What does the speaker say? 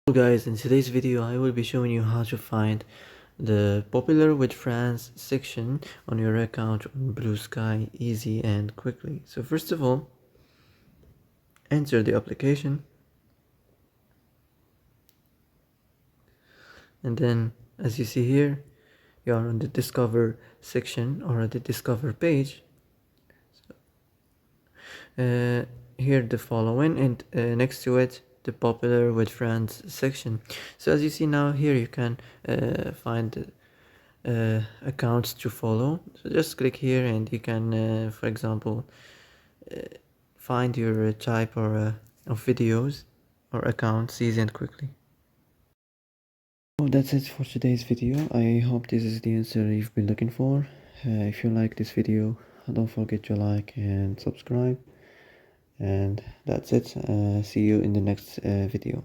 Hello guys, in today's video I will be showing you how to find the popular with friends section on your account on Bluesky easy and quickly. So first of all, enter the application and then as you see here you are on the discover section or at the discover page. uh, Here the following and next to it the popular with friends section. So as you see now here you can find accounts to follow. So just click here and you can for example find your type or of videos or accounts easy and quickly. So that's it for today's video. I hope this is the answer you've been looking for. If you like this video, don't forget to like and subscribe, and that's it. See you in the next video.